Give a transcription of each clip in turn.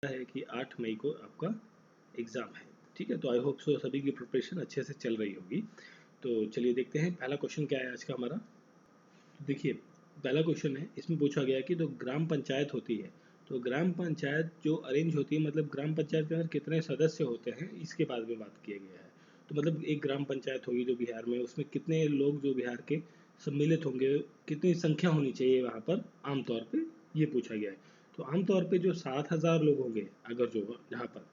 है कि 8 मई को आपका एग्ज़ाम है। ठीक है, तो आई होप सो सभी की प्रिपरेशन अच्छे से चल रही होगी। तो चलिए देखते हैं पहला क्वेश्चन क्या है आज का हमारा। तो देखिए पहला क्वेश्चन है, इसमें पूछा गया है कि जो ग्राम पंचायत होती है, तो ग्राम पंचायत जो अरेंज होती है, मतलब ग्राम पंचायत के अंदर कितने सदस्य होते हैं इसके बारे में बात किया गया है। तो मतलब एक ग्राम पंचायत होगी जो बिहार में, उसमें कितने लोग जो बिहार के सम्मिलित होंगे, कितनी संख्या होनी चाहिए वहाँ पर आमतौर पे, ये पूछा गया है। तो आमतौर पे जो 7,000 लोग होंगे अगर जो जहाँ पर,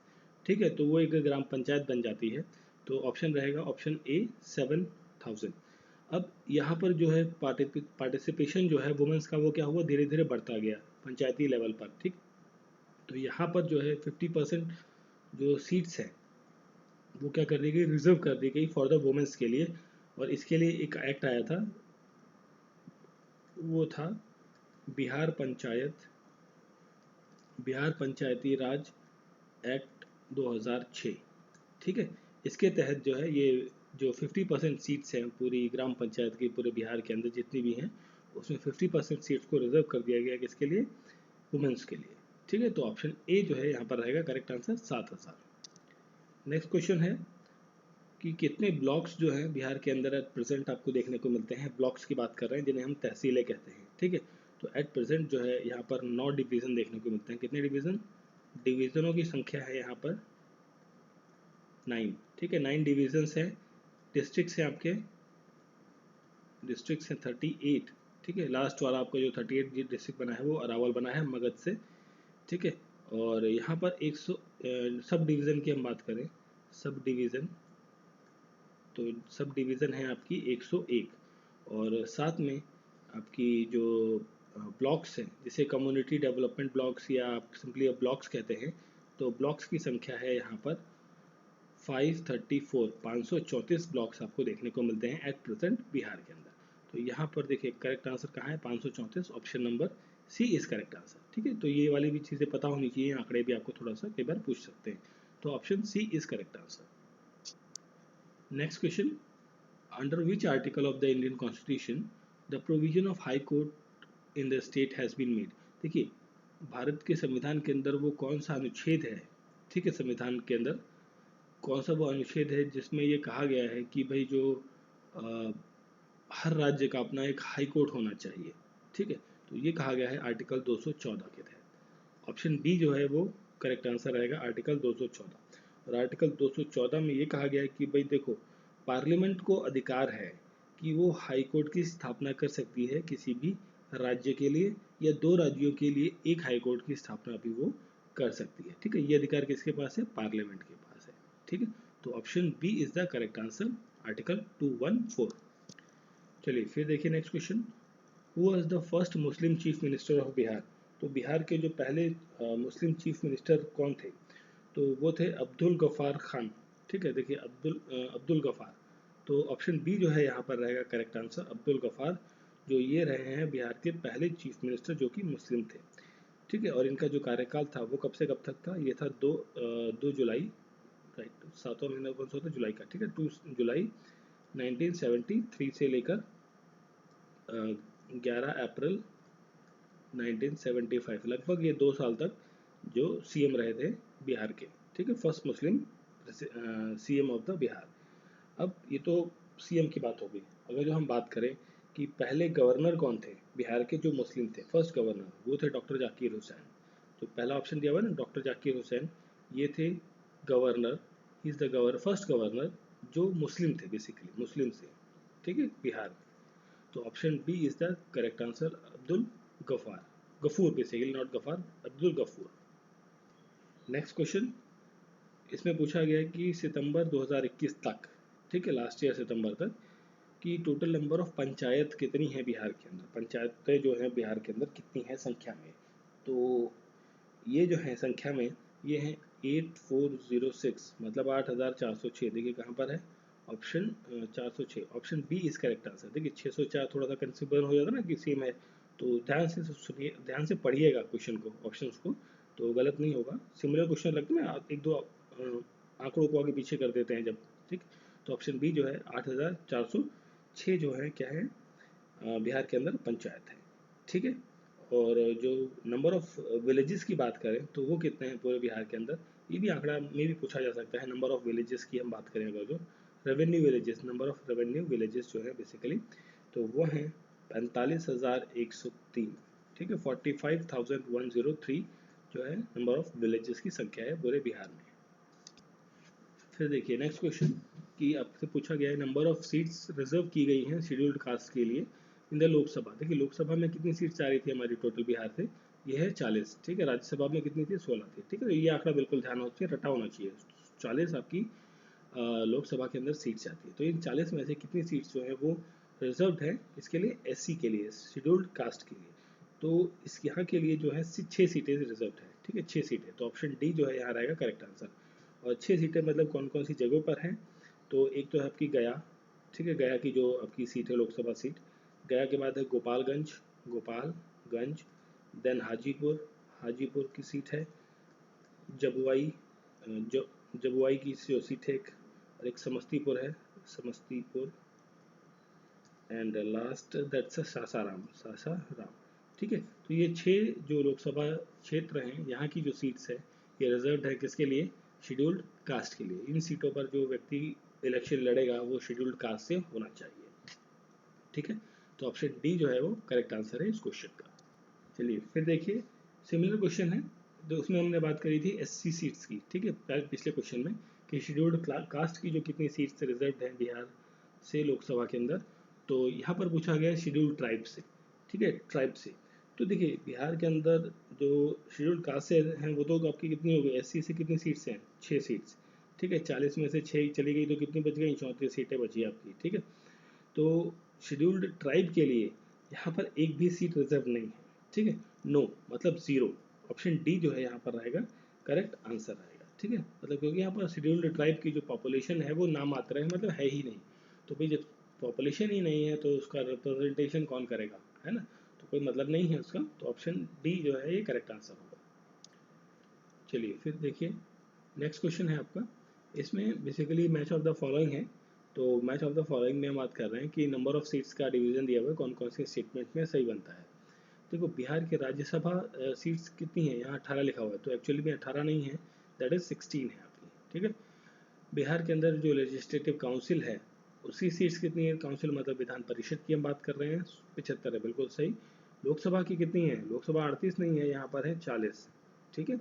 ठीक है, तो वो एक ग्राम पंचायत बन जाती है। तो ऑप्शन रहेगा ऑप्शन ए 7,000। अब यहाँ पर जो है पार्टिसिपेशन जो है वुमेंस का, वो क्या हुआ, धीरे धीरे बढ़ता गया पंचायती लेवल पर। ठीक, तो यहाँ पर जो है 50% जो सीट्स हैं वो क्या कर दी गई, रिजर्व कर दी गई फॉर द वुमेंस के लिए। और इसके लिए एक एक्ट आया था, वो था बिहार पंचायत बिहार पंचायती राज एक्ट 2006। ठीक है, इसके तहत जो है ये जो 50% सीट्स हैं पूरी ग्राम पंचायत की, पूरे बिहार के अंदर जितनी भी हैं, उसमें 50% सीट्स को रिजर्व कर दिया गया किसके लिए, वुमेंस के लिए। ठीक है, तो ऑप्शन ए जो है यहाँ पर रहेगा करेक्ट आंसर 7,000। नेक्स्ट क्वेश्चन है कि कितने ब्लॉक्स जो हैं बिहार के अंदर एट प्रेजेंट आपको देखने को मिलते हैं। ब्लॉक्स की बात कर रहे हैं जिन्हें हम तहसीलें कहते हैं। ठीक है, तो एट प्रेजेंट जो है यहाँ पर 9 डिवीज़न देखने को मिलते हैं। कितने डिवीज़न, डिवीज़नों की संख्या है यहाँ पर 9। ठीक है, 9 डिवीजन्स हैं। डिस्ट्रिक्ट्स हैं आपके, डिस्ट्रिक्ट्स हैं 38। ठीक है, लास्ट वाला आपका जो 38 डिस्ट्रिक्ट बना है वो अरावल बना है मगध से। ठीक है, और यहाँ पर 100 सब डिवीज़न की हम बात करें, सब डिवीज़न, तो सब डिवीज़न है आपकी 101। और साथ में आपकी जो ब्लॉक्स हैं, जिसे कम्युनिटी डेवलपमेंट ब्लॉक्स या आप सिंपली ब्लॉक्स कहते हैं, तो ब्लॉक्स की संख्या है यहाँ पर 534, 534 ब्लॉक्स आपको देखने को मिलते हैं एट प्रेजेंट बिहार के अंदर। तो यहाँ पर देखिए करेक्ट आंसर कहाँ है, 534, option number C is correct answer. ठीक है, तो ये वाली भी चीज़ें पता होनी चाहिए, आंकड़े भी आपको थोड़ा सा कई बार पूछ सकते हैं। तो option C is correct answer. Next question, under which article of the Indian constitution the provision of high court in the state has been made. देखिए भारत के संविधान के अंदर वो कौन सा अनुच्छेद है, ठीक है, संविधान के अंदर कौन सा वो अनुच्छेद है जिसमें ये कहा गया है कि भाई जो अ, हर राज्य का अपना एक हाई कोर्ट होना चाहिए। ठीक है, तो ये कहा गया है आर्टिकल 214 के तहत। ऑप्शन बी जो है वो करेक्ट आंसर रहेगा, आर्टिकल 214। और आर्टिकल 214 में ये कहा गया है कि भाई देखो, पार्लियामेंट को अधिकार है कि वो हाई कोर्ट की स्थापना कर सकती है किसी भी राज्य के लिए, या 2 राज्यों के लिए एक हाई कोर्ट की स्थापना भी वो कर सकती है। ठीक है, ये अधिकार किसके पास है, पार्लियामेंट के पास है। ठीक है, तो option B is the correct answer, article 214। चलिए फिर देखिए next question, who was the first Muslim chief minister of Bihar. तो बिहार के जो पहले मुस्लिम चीफ मिनिस्टर कौन थे, तो वो थे अब्दुल गफ़ार खान। ठीक है, देखिए अब्दुल गफ़ार, तो ऑप्शन बी जो है यहाँ पर रहेगा करेक्ट आंसर, अब्दुल गफ़ार, जो ये रहे हैं बिहार के पहले चीफ मिनिस्टर जो कि मुस्लिम थे। ठीक है, और इनका जो कार्यकाल था वो कब से कब तक था, ये था 2 जुलाई, राइट, 7वां महीना कौन सा होता है, जुलाई का। ठीक है, 2 जुलाई 1973 से लेकर 11 अप्रैल 1975, लगभग ये 2 साल तक जो सीएम रहे थे बिहार के। ठीक है, first Muslim CM of the Bihar. अब ये तो सीएम की बात हो गई। अगर जो हम बात करें कि पहले गवर्नर कौन थे बिहार के जो मुस्लिम थे, फर्स्ट गवर्नर, वो थे डॉक्टर जाकिर हुसैन। तो पहला ऑप्शन दिया हुआ है ना, डॉक्टर जाकिर हुसैन, ये थे governor, is the governor, first governor जो मुस्लिम थे, बेसिकली मुस्लिम से। ठीक है, बिहार में। तो option B is the correct answer, Abdul Gaffar, Gafoor basically, not Gaffar, Abdul Gafoor. Next question, इसमें पूछा गया है कि सितंबर 2021 तक, ठीक है, लास्ट ईयर सितंबर तक, कि टोटल नंबर ऑफ पंचायत कितनी है बिहार के अंदर, पंचायतें जो हैं बिहार के अंदर कितनी है संख्या में। तो ये जो है संख्या में, ये है 8406, मतलब 8406। देखिए कहाँ पर है, option 406, option B is correct answer. देखिए 604 थोड़ा सा कंफ्यूजन हो जाता है ना कि सेम है, तो ध्यान से सुनिए, ध्यान से पढ़िएगा क्वेश्चन को, ऑप्शंस को, तो गलत नहीं होगा। सिमिलर क्वेश्चन लगते हैं ना, आप एक दो आंकड़ों को आगे पीछे कर देते हैं जब। ठीक, तो ऑप्शन बी जो है 8406 जो है क्या है, बिहार के अंदर पंचायत है। ठीक है, और जो नंबर ऑफ विलेजेस की बात करें तो वो कितने हैं पूरे बिहार के अंदर, ये भी आंकड़ा में भी पूछा जा सकता है। नंबर ऑफ विलेजेस की हम बात करें अगर, जो revenue villages, number of revenue villages जो है बेसिकली, तो वो हैं 45,103, ठीक है, 45,103 जो है नंबर ऑफ विलेजेस की संख्या है पूरे बिहार में। फिर देखिए नेक्स्ट क्वेश्चन कि आपसे पूछा गया है नंबर ऑफ सीट्स रिजर्व की गई हैं शेड्यूल्ड कास्ट के लिए इन द लोकसभा। देखिए लोकसभा में कितनी सीट्स आ रही थी हमारी टोटल बिहार से, ये है 40, ठीक है। राज्यसभा में कितनी थी, 16 थी, ठीक है। तो ये आंकड़ा बिल्कुल ध्यान होना चाहिए, रटा होना चाहिए। 40 आपकी लोकसभा के अंदर सीट्स आती है। तो इन 40 में से कितनी सीट्स जो है वो रिजर्व्ड है इसके लिए, एससी के लिए, शेड्यूल्ड कास्ट के लिए। तो इस यहाँ के लिए जो है 6 सीटें रिजर्व्ड है, ठीक है, 6 सीटें। तो ऑप्शन डी जो है यहाँ रहेगा करेक्ट आंसर। और 6 सीटें मतलब कौन कौन सी जगहों पर हैं, तो एक तो है आपकी गया, ठीक है, गया की जो आपकी सीट है लोकसभा सीट, गया के बाद है गोपालगंज, देन हाजीपुर, हाजीपुर की सीट है, जबुआई, जबुआई की जो सीट है एक, और एक समस्तीपुर है, Samastipur, and last that's Sasaram, ठीक है। तो ये 6 जो लोकसभा क्षेत्र हैं यहाँ की जो सीट्स है ये रिजर्व है किसके लिए, शेड्यूल्ड कास्ट के लिए। इन सीटों पर जो व्यक्ति इलेक्शन लड़ेगा वो शेड्यूल्ड कास्ट से होना चाहिए, ठीक है। तो ऑप्शन डी जो है वो करेक्ट आंसर है इस क्वेश्चन का। चलिए फिर देखिए सिमिलर क्वेश्चन है, तो उसमें हमने बात करी थी एससी सीट्स की, ठीक है, पिछले क्वेश्चन में कि शेड्यूल्ड कास्ट की जो कितनी सीट्स रिजर्व हैं बिहार से लोकसभा के अंदर। तो यहाँ पर पूछा गया है शेड्यूल्ड ट्राइब से, ठीक है, ट्राइब से। तो देखिए बिहार के अंदर जो शेड्यूल्ड कास्ट से हैं वो तो आपकी कितनी हो गई, एससी से कितनी सीट्स हैं, 6 सीट्स, ठीक है। 40 में से 6 चली गई तो कितनी बच गई, 34 सीटें बची आपकी, ठीक है। तो शेड्यूल्ड ट्राइब के लिए यहाँ पर एक भी सीट रिजर्व नहीं है, ठीक है, नो मतलब जीरो। ऑप्शन डी जो है यहाँ पर रहेगा करेक्ट आंसर रहेगा, ठीक है। मतलब क्योंकि यहाँ पर शेड्यूल्ड ट्राइब की जो पॉपुलेशन है वो नाम मात्र है, मतलब है ही नहीं। तो भाई जब पॉपुलेशन ही नहीं है तो उसका रिप्रेजेंटेशन कौन करेगा, है ना, तो कोई मतलब नहीं है उसका। तो ऑप्शन डी जो है ये करेक्ट आंसर होगा। चलिए फिर देखिए नेक्स्ट क्वेश्चन है आपका, इसमें basically match of the following है। तो मैच ऑफ द फॉलोइंग में हम बात कर रहे हैं कि नंबर ऑफ सीट्स का डिवीजन दिया हुआ है, कौन कौन से स्टेटमेंट में सही बनता है। देखो बिहार के राज्यसभा सीट्स कितनी है, यहाँ 18 लिखा हुआ है, तो एक्चुअली में 18 नहीं है, दैट इज 16 है आपकी, ठीक है। बिहार के अंदर जो लेजिस्लेटिव काउंसिल है उसकी सीट्स कितनी है, काउंसिल मतलब विधान परिषद की हम बात कर रहे हैं, 75 है, बिल्कुल सही। लोकसभा की कितनी है, लोकसभा 38 नहीं है, यहाँ पर है 40, ठीक है।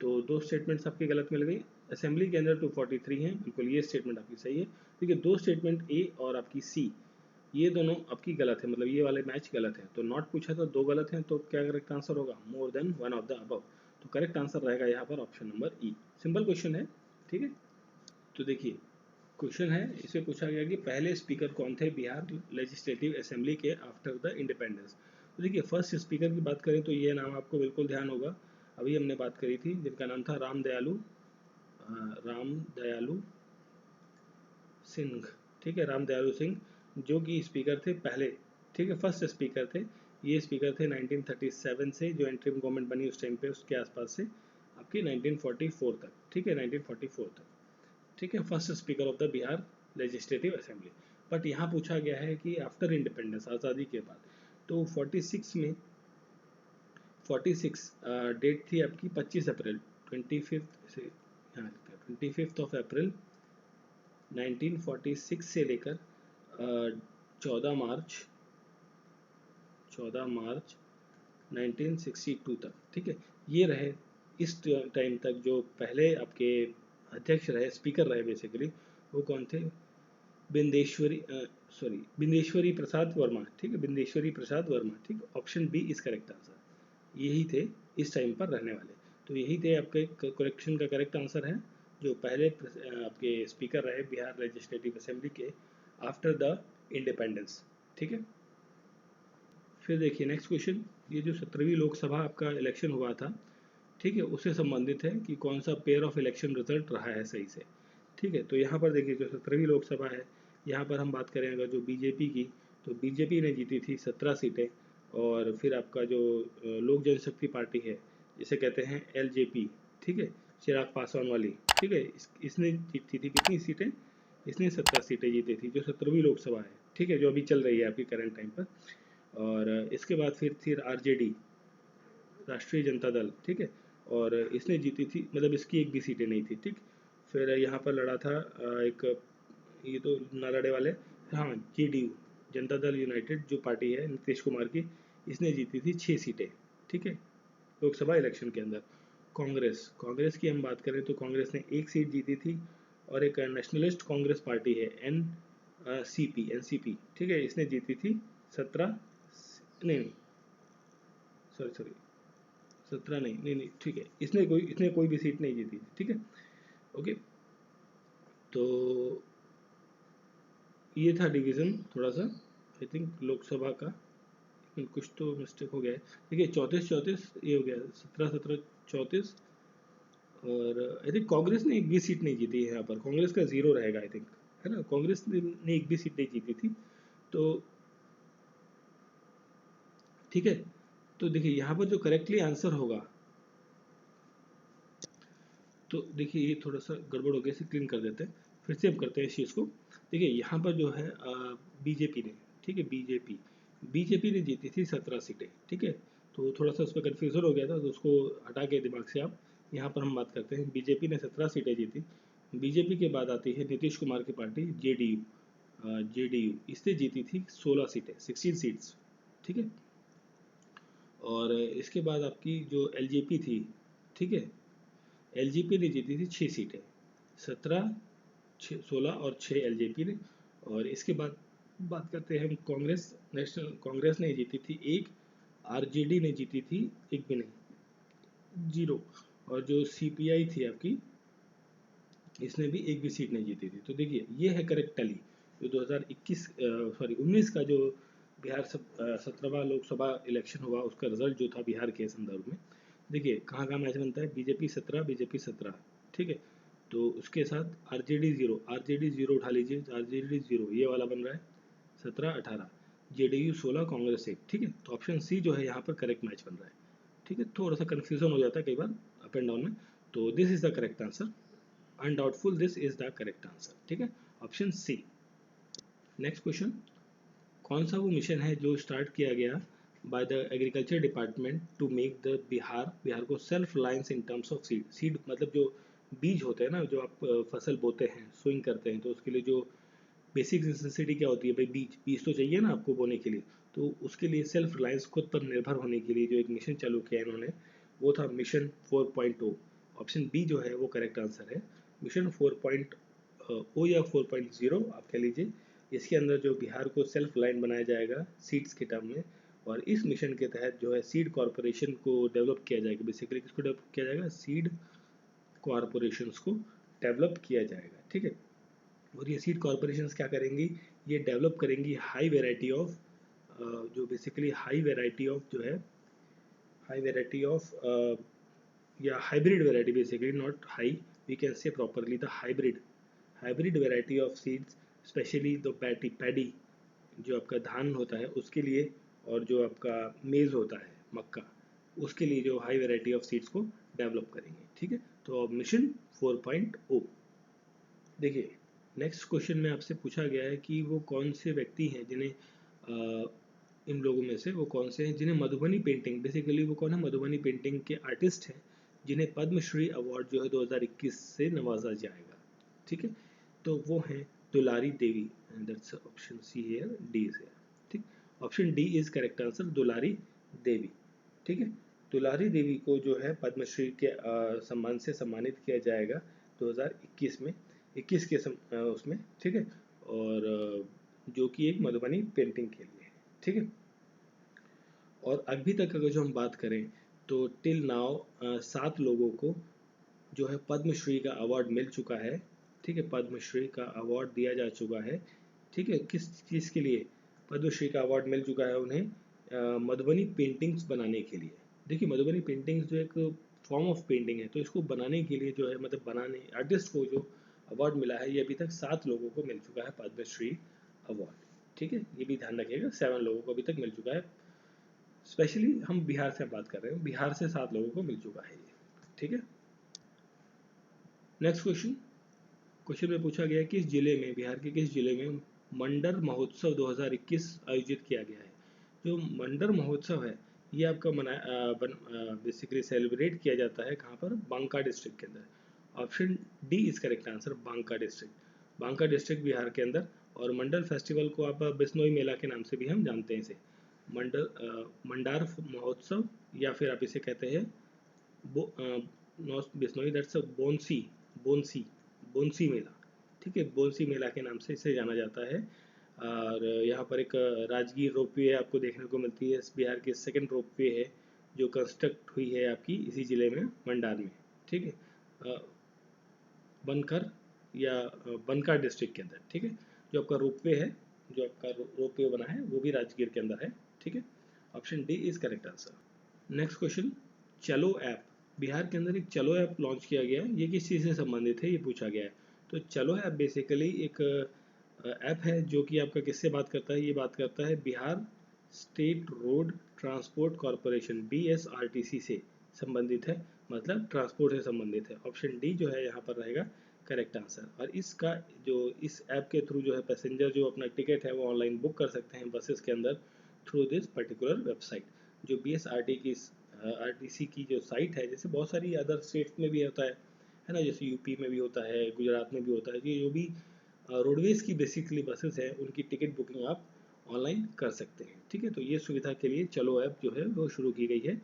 तो दो स्टेटमेंट्स आपकी गलत मिल गई। असेंबली के अंदर 243 है, बिल्कुल ये स्टेटमेंट आपकी सही है। देखिए दो स्टेटमेंट ए और आपकी सी ये दोनों आपकी गलत है, मतलब ये वाले मैच गलत है। तो नॉट पूछा तो 2 गलत हैं, तो क्या करेक्ट आंसर होगा, more than one of the above. तो करेक्ट आंसर रहेगा यहाँ पर ऑप्शन नंबर ई। सिंपल क्वेश्चन है, ठीक है। तो देखिए क्वेश्चन है, इसमें पूछा गया कि पहले स्पीकर कौन थे बिहार लेजिस्लेटिव असेंबली के आफ्टर द इंडिपेंडेंस। तो देखिए फर्स्ट स्पीकर की बात करें तो ये नाम आपको बिल्कुल ध्यान होगा, अभी हमने बात करी थी, जिनका नाम था राम दयालु सिंह, ठीक है, राम दयालु सिंह, जो कि स्पीकर थे पहले, ठीक है, फर्स्ट स्पीकर थे। ये स्पीकर थे 1937 से, जो एंट्रीम गवर्नमेंट बनी उस टाइम पे उसके आसपास से आपकी 1944 तक, ठीक है, 1944 तक, ठीक है, first speaker of the Bihar legislative assembly. But यहाँ पूछा गया है कि आफ्टर इंडिपेंडेंस, आज़ादी के बाद, तो 46 में 46 डेट थी आपकी 25 अप्रैल, 25 से यहाँ 25 ऑफ अप्रैल 1946 से लेकर 14 मार्च 1962 तक, ठीक है। ये रहे इस टाइम तक जो पहले आपके अध्यक्ष रहे, स्पीकर रहे बेसिकली, वो कौन थे, बिंदेश्वरी प्रसाद वर्मा, ठीक है, बिंदेश्वरी प्रसाद वर्मा, ठीक। Option B is correct answer, यही थे इस टाइम पर रहने वाले। तो यही थे आपके करेक्शन का करेक्ट आंसर है, जो पहले आपके स्पीकर रहे बिहार लेजिस्लेटिव असेंबली के आफ्टर द इंडिपेंडेंस, ठीक है। फिर देखिए नेक्स्ट क्वेश्चन, ये जो 17वीं लोकसभा आपका इलेक्शन हुआ था, ठीक है, उससे संबंधित है कि कौन सा पेयर ऑफ इलेक्शन रिजल्ट रहा है सही से, ठीक है। तो यहाँ पर देखिए जो 17वीं लोकसभा है, यहाँ पर हम बात करें अगर जो बीजेपी की, तो बीजेपी ने जीती थी 17 सीटें। और फिर आपका जो लोक जनशक्ति पार्टी है, जिसे कहते हैं एलजेपी, ठीक है, चिराग पासवान वाली, ठीक है, इसने जीती थी कितनी सीटें, इसने 17 सीटें जीती थी, जो 17वीं लोकसभा है, ठीक है, जो अभी चल रही है आपकी करंट टाइम पर। और इसके बाद फिर आरजेडी, राष्ट्रीय जनता दल, ठीक है, और इसने जीती थी, मतलब इसकी एक भी सीटें नहीं थी, ठीक। फिर यहाँ पर लड़ा था एक, ये तो ना लड़े वाले, हाँ, जेडीयू, जनता दल यूनाइटेड जो पार्टी है नीतीश कुमार की, इसने जीती थी 6 सीटें, ठीक है, लोकसभा इलेक्शन के अंदर। कांग्रेस, कांग्रेस की हम बात करें तो कांग्रेस ने एक सीट जीती थी, और एक नेशनलिस्ट कांग्रेस पार्टी है एनसीपी, ठीक है, इसने जीती थी 17, नहीं, सॉरी 17 नहीं, ठीक है, इसने कोई भी सीट नहीं जीती, ठीक है, ओके। तो ये था डिवीज़न थोड़ा सा, आई थिंक लोकसभा का, लेकिन कुछ तो मिस्टेक हो गया है। देखिए 34 ये हो गया, 17 34, और आई थिंक कांग्रेस ने एक भी सीट नहीं जीती है यहाँ पर, कांग्रेस का 0 रहेगा आई थिंक, है ना, कांग्रेस ने एक भी सीट नहीं जीती थी। तो ठीक है, तो देखिए यहाँ पर जो करेक्टली आंसर होगा, तो देखिए ये थोड़ा सा गड़बड़ हो गया, इसे क्लीन कर देते हैं, फिर से हम करते हैं इस चीज़ को। देखिए यहाँ पर जो है बीजेपी ने, ठीक है, बीजेपी ने जीती थी 17 सीटें, ठीक है, तो थोड़ा सा उस पर कन्फ्यूजन हो गया था, तो उसको हटा के दिमाग से आप यहाँ पर हम बात करते हैं। बीजेपी ने 17 सीटें जीती। बीजेपी के बाद आती है नीतीश कुमार की पार्टी जेडीयू, इसने जीती थी 16 सीटें, 16 सीट्स, ठीक है, और इसके बाद आपकी जो एलजेपी थी, ठीक है, एलजेपी ने जीती थी 6 सीटें, 17, 16 और 6 एलजेपी ने। और इसके बाद बात करते हैं हम कांग्रेस, नेशनल कांग्रेस ने जीती थी एक, आरजेडी ने जीती थी एक भी नहीं, 0, और जो सीपीआई थी आपकी, इसने भी एक भी सीट नहीं जीती थी। तो देखिए ये है करेक्ट टैली जो 19 का जो बिहार 17वां लोकसभा इलेक्शन हुआ, उसका रिजल्ट जो था बिहार के संदर्भ में। देखिए कहाँ कहाँ मैच बनता है, बीजेपी 17, ठीक है, तो उसके साथ आरजेडी जीरो उठा लीजिए, आरजेडी जीरो ये वाला बन रहा है 17 18, जेडीयू 16, कांग्रेस 1, ठीक है, तो ऑप्शन सी जो है यहाँ पर करेक्ट मैच बन रहा है, ठीक है। थोड़ा सा कन्फ्यूजन हो जाता है कई बार अप एंड डाउन में, तो this is the correct answer, undoubtful this is the correct answer, ठीक है, ऑप्शन सी। नेक्स्ट क्वेश्चन, कौन सा वो मिशन है जो स्टार्ट किया गया by the agriculture department to make the Bihar को self reliance in terms of seed मतलब जो बीज होते हैं ना, जो आप फसल बोते हैं, सोइंग करते हैं, तो उसके लिए जो बेसिक नेसेसिटी क्या होती है भाई, बीज तो चाहिए ना आपको बोने के लिए, तो उसके लिए सेल्फ रिलायंस, खुद पर निर्भर होने के लिए जो एक मिशन चालू किया इन्होंने, वो था मिशन 4.0। ऑप्शन बी जो है वो करेक्ट आंसर है, मिशन 4.0 या 4.0 आप कह लीजिए। इसके अंदर जो बिहार को सेल्फ रिलायंट बनाया जाएगा सीड्स के टर्म में, और इस मिशन के तहत जो है सीड कॉरपोरेशन को डेवलप किया जाएगा, बेसिकली किसको डेवलप किया जाएगा, सीड कॉरपोरेशंस को डेवलप किया जाएगा, ठीक है। और ये सीड कॉरपोरेशंस क्या करेंगी, ये डेवलप करेंगी हाई वेराइटी ऑफ, जो बेसिकली हाई वेराइटी ऑफ जो है, हाई वेराइटी ऑफ या hybrid variety, basically not high, we can say properly the hybrid variety of seeds, specially the paddy जो आपका धान होता है उसके लिए, और जो आपका मेज होता है मक्का, उसके लिए जो हाई वेराइटी ऑफ सीड्स को डेवलप करेंगे, ठीक है। तो अब मिशन 4.0। देखिए नेक्स्ट क्वेश्चन में आपसे पूछा गया है कि वो कौन से व्यक्ति हैं जिन्हें इन लोगों में से वो कौन से हैं जिन्हें मधुबनी पेंटिंग, बेसिकली वो कौन है, मधुबनी पेंटिंग के आर्टिस्ट हैं जिन्हें पद्मश्री अवार्ड जो है 2021 से नवाजा जाएगा, ठीक है। तो वो हैं Dulari Devi, and that's option C here, D is here, ठीक, option D is correct answer, Dulari Devi, ठीक है। दुलारी देवी को जो है पद्मश्री के सम्मान से सम्मानित किया जाएगा 2021 में, 21 के उसमें, ठीक है, और जो कि एक मधुबनी पेंटिंग के लिए, ठीक है। और अभी तक अगर जो हम बात करें तो टिल नाउ 7 लोगों को जो है पद्मश्री का अवार्ड मिल चुका है, ठीक है, पद्मश्री का अवार्ड दिया जा चुका है, ठीक है। किस चीज़ के लिए पद्मश्री का अवार्ड मिल चुका है उन्हें, मधुबनी पेंटिंग्स बनाने के लिए। देखिए मधुबनी पेंटिंग्स जो एक फॉर्म ऑफ पेंटिंग है, तो इसको बनाने के लिए जो है, मतलब बनाने आर्टिस्ट को जो अवार्ड मिला है, ये अभी तक 7 लोगों को मिल चुका है पद्मश्री अवार्ड, ठीक है, ये भी ध्यान रखिएगा, 7 लोगों को अभी तक मिल चुका है। स्पेशली हम बिहार से बात कर रहे हैं, बिहार से 7 लोगों को मिल चुका है ये, ठीक है। नेक्स्ट क्वेश्चन में पूछा गया है किस जिले में, बिहार के किस जिले में मंडर महोत्सव 2021 आयोजित किया गया है। जो मंडर महोत्सव है ये आपका बेसिकली सेलिब्रेट किया जाता है कहाँ पर, बांका डिस्ट्रिक्ट के अंदर। Option D is correct answer, Banka district, Banka district Bihar के अंदर। और मंडल फेस्टिवल को आप बिश्नोई मेला के नाम से भी हम जानते हैं इसे, मंडार महोत्सव, या फिर आप इसे कहते हैं बिश्नोई, दैट्स बोनसी, बोनसी बोनसी मेला, ठीक है, बोनसी मेला के नाम से इसे जाना जाता है। और यहाँ पर एक राजगीर रोपवे आपको देखने को मिलती है, बिहार की सेकंड रोपवे है जो कंस्ट्रक्ट हुई है आपकी इसी ज़िले में, मंडार में, ठीक है, बनकर या बनका डिस्ट्रिक्ट के अंदर, ठीक है। जो आपका रोपवे है, जो आपका रोपवे बना है वो भी राजगीर के अंदर है, ठीक है। Option D is correct answer. Next question, चलो ऐप, बिहार के अंदर एक चलो ऐप लॉन्च किया गया है, ये किस चीज़ से संबंधित है ये पूछा गया है। तो चलो ऐप बेसिकली एक ऐप है जो कि आपका किससे बात करता है, ये बात करता है Bihar state road transport corporation, BSRTC से संबंधित है, मतलब ट्रांसपोर्ट से संबंधित है। ऑप्शन डी जो है यहाँ पर रहेगा करेक्ट आंसर। और इसका जो इस ऐप के थ्रू जो है पैसेंजर जो अपना टिकट है वो ऑनलाइन बुक कर सकते हैं बसेस के अंदर थ्रू दिस पर्टिकुलर वेबसाइट। जो BSRTC की जो साइट है, जैसे बहुत सारी अदर स्टेट्स में भी होता है ना, जैसे यूपी में भी होता है, गुजरात में भी होता है, कि जो भी रोडवेज की बेसिकली बसेस है उनकी टिकट बुकिंग आप ऑनलाइन कर सकते हैं, ठीक है। तो ये सुविधा के लिए चलो ऐप जो है वो शुरू की गई है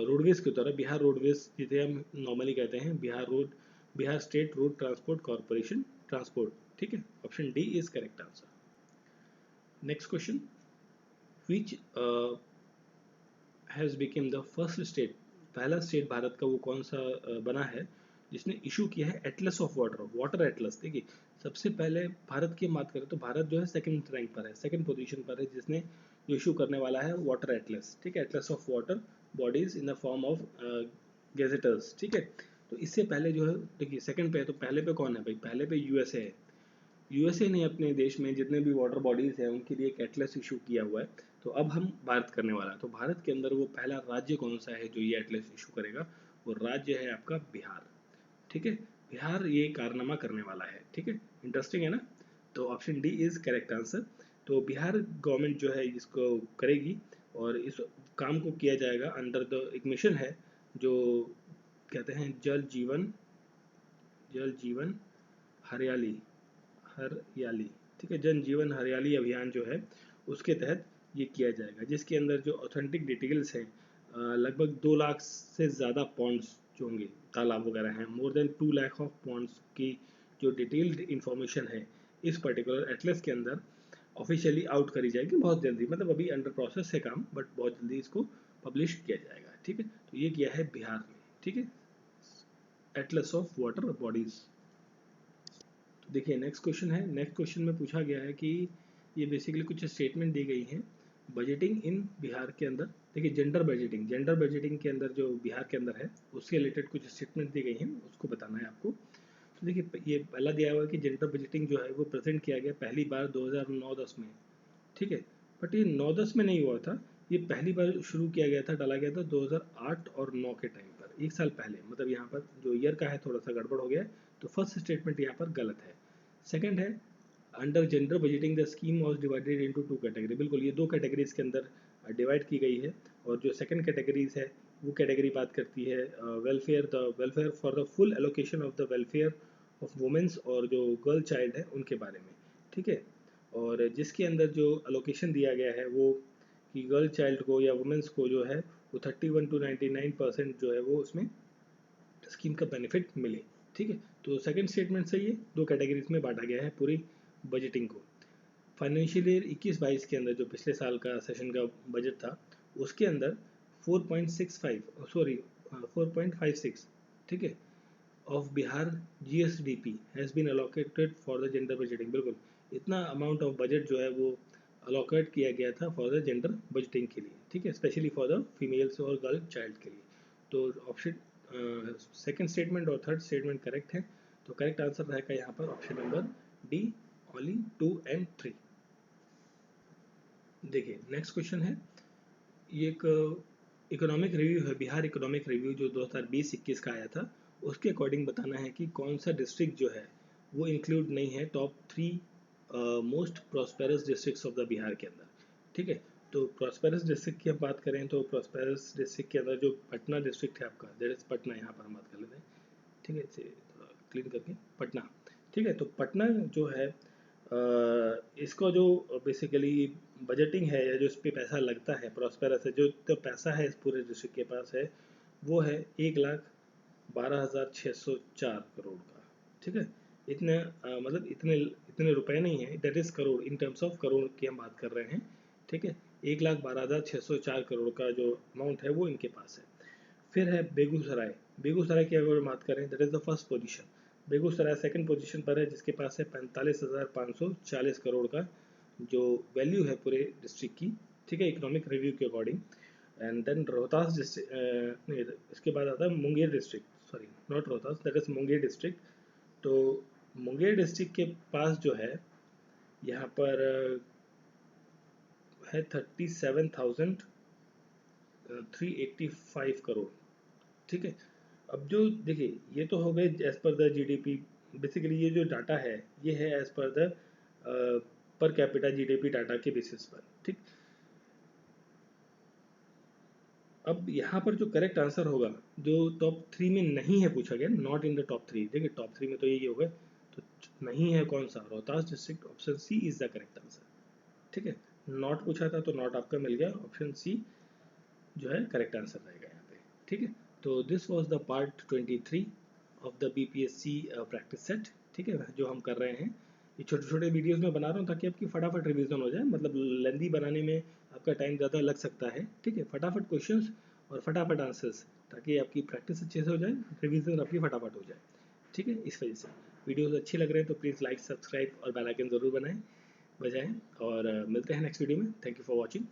रोडवेज की तरह, बिहार रोडवेज जिसे हम नॉर्मली कहते हैं Bihar state road transport corporation transport, ठीक है। Option D is correct answer. Next question, which has became the first state, पहला स्टेट भारत का वो कौन सा बना है जिसने इशू किया है एटलस ऑफ वाटर एटलस। देखिए सबसे पहले भारत की बात करें तो भारत जो है सेकंड रैंक पर है, सेकंड पोजीशन पर है, जिसने जो इशू करने वाला है वाटर एटलस, ठीक है, atlas of water bodies in the form of gazetteers, ठीक है। तो इससे पहले जो है देखिए सेकंड पे है, तो पहले पे कौन है भाई, पहले पे यूएसए है। यूएसए ने अपने देश में जितने भी वाटर बॉडीज हैं उनके लिए एक एटलस इशू किया हुआ है। तो अब हम बात करने वाला है, तो भारत के अंदर वो पहला राज्य कौन सा है जो ये एटलस इशू करेगा, वो राज्य है आपका बिहार, ठीक है। बिहार ये कारनामा करने वाला है, ठीक है, इंटरेस्टिंग है ना। तो option D is correct answer. तो बिहार गवर्नमेंट जो है इसको करेगी और इस काम को किया जाएगा अंडर द एक मिशन है जो कहते हैं जल जीवन हरियाली हरियाली, ठीक है, जन जीवन हरियाली अभियान जो है उसके तहत ये किया जाएगा, जिसके अंदर जो ऑथेंटिक डिटेल्स हैं लगभग 2 लाख से ज़्यादा पॉन्ड्स जो होंगे, तालाब वगैरह हैं, more than 2 lakh of ponds की जो डिटेल्ड इंफॉर्मेशन है इस पर्टिकुलर एटलस के अंदर ऑफिशियली आउट करी जाएगी बहुत जल्दी, मतलब अभी अंडर प्रोसेस है काम, बट बहुत जल्दी इसको पब्लिश किया जाएगा, ठीक है। तो ये किया है बिहार ने, ठीक है, एटलस ऑफ वाटर बॉडीज। देखिए नेक्स्ट क्वेश्चन है, नेक्स्ट क्वेश्चन में पूछा गया है कि ये बेसिकली कुछ स्टेटमेंट दी गई हैं बजटिंग इन बिहार के अंदर। देखिए जेंडर बजटिंग के अंदर जो बिहार के अंदर है उसके रिलेटेड कुछ स्टेटमेंट दी गई हैं, उसको बताना है आपको। तो देखिए ये पहला दिया हुआ है कि जेंडर बजटिंग जो है वो प्रेजेंट किया गया पहली बार 2009-10 में, ठीक है, बट ये 9-10 में नहीं हुआ था, ये पहली बार शुरू किया गया था, डाला गया था 2008 और 9 के टाइम पर, 1 साल पहले, मतलब यहाँ पर जो ईयर का है थोड़ा सा गड़बड़ हो गया है, तो फर्स्ट स्टेटमेंट यहाँ पर गलत है। सेकंड है under gender budgeting the scheme was divided into 2 category, बिल्कुल ये 2 कैटेगरीज के अंदर डिवाइड की गई है, और जो सेकंड कैटेगरीज है वो कैटेगरी बात करती है welfare for the full allocation of the welfare of women's और जो गर्ल चाइल्ड है उनके बारे में, ठीक है। और जिसके अंदर जो अलोकेशन दिया गया है वो कि गर्ल चाइल्ड को या वुमेंस को जो है वो 31 to 99% जो है वो उसमें स्कीम का बेनिफिट मिले, ठीक है। तो सेकंड स्टेटमेंट से ये 2 कैटेगरीज में बांटा गया है पूरी बजटिंग को। फाइनेंशियल ईयर 21-22 के अंदर जो पिछले साल का सेशन का बजट था उसके अंदर 4.56, ठीक है, of Bihar GSDP has been allocated for the gender budgeting, बिल्कुल इतना अमाउंट ऑफ बजट जो है वो अलोकेट किया गया था फॉर द जेंडर बजटिंग के लिए, ठीक है, स्पेशली फॉर द फीमेल्स और गर्ल चाइल्ड के लिए। तो ऑप्शन सेकंड स्टेटमेंट और थर्ड स्टेटमेंट करेक्ट है, तो करेक्ट आंसर रहेगा यहाँ पर option number D, only 2 and 3। देखिए नेक्स्ट क्वेश्चन है, ये एक इकोनॉमिक रिव्यू है, बिहार इकोनॉमिक रिव्यू जो 2020-21 का आया था, उसके अकॉर्डिंग बताना है कि कौन सा डिस्ट्रिक्ट जो है वो इंक्लूड नहीं है top 3 most prosperous districts of the Bihar के अंदर, ठीक है। तो प्रॉस्पेरस डिस्ट्रिक्ट की हम बात करें तो प्रॉस्पेरस डिस्ट्रिक्ट के अंदर जो पटना डिस्ट्रिक्ट है आपका, दैट इज पटना, यहाँ पर हम बात कर लेते हैं। ठीक है, इसे थोड़ा क्लीन करके पटना। ठीक है, तो पटना जो है इसको जो बेसिकली बजटिंग है या जो इस पर पैसा लगता है प्रॉस्पेरस है, जो तो पैसा है इस पूरे डिस्ट्रिक्ट के पास है वो है 1,12,604 करोड़ का। ठीक है, इतने मतलब इतने इतने रुपए नहीं है, that is crore, in terms of crore की हम बात कर रहे हैं। ठीक है, 1,12,604 करोड़ का जो अमाउंट है वो इनके पास है। फिर है बेगूसराय। बेगूसराय की अगर बात करें that is the first position. Begusarai second position पर है जिसके पास है 45,540 करोड़ का जो वैल्यू है पूरे डिस्ट्रिक्ट की। ठीक है, इकोनॉमिक रिव्यू के according. And then Rohtas district, इसके बाद आता है Munger district, sorry not Rohtas, that is Munger district. तो मुंगेर डिस्ट्रिक्ट के पास जो है यहाँ पर है 37,385 करोड़। ठीक है, अब जो देखिए ये तो हो गए as per the GDP. Basically ये जो डाटा है ये है as per the per capita GDP data के बेसिस पर। ठीक, अब यहाँ पर जो करेक्ट आंसर होगा जो टॉप 3 में नहीं है पूछा गया, नॉट इन द टॉप 3, देखिए टॉप 3 में तो यही होगा, तो नहीं है कौन सा, Rohtas district, option C is the correct answer. ठीक है, नॉट पूछा था तो नॉट आपका मिल गया, ऑप्शन सी जो है करेक्ट आंसर रहेगा यहाँ पे। ठीक है, तो this was the part 23 of the BPSC practice set. ठीक है, जो हम कर रहे हैं ये छोटे छोटे वीडियोस में बना रहा हूँ ताकि आपकी फटाफट रिवीजन हो जाए, मतलब लेंदी बनाने में आपका टाइम ज़्यादा लग सकता है। ठीक है, फटाफट क्वेश्चंस और फटाफट आंसर्स, ताकि आपकी प्रैक्टिस अच्छे से हो जाए, रिवीजन आपकी फटाफट हो जाए। ठीक है, इस वजह से वीडियोस अच्छे लग रहे हैं तो प्लीज़ लाइक, सब्सक्राइब और बेल आइकन ज़रूर बजाएं। और मिलते हैं नेक्स्ट वीडियो में। Thank you for watching.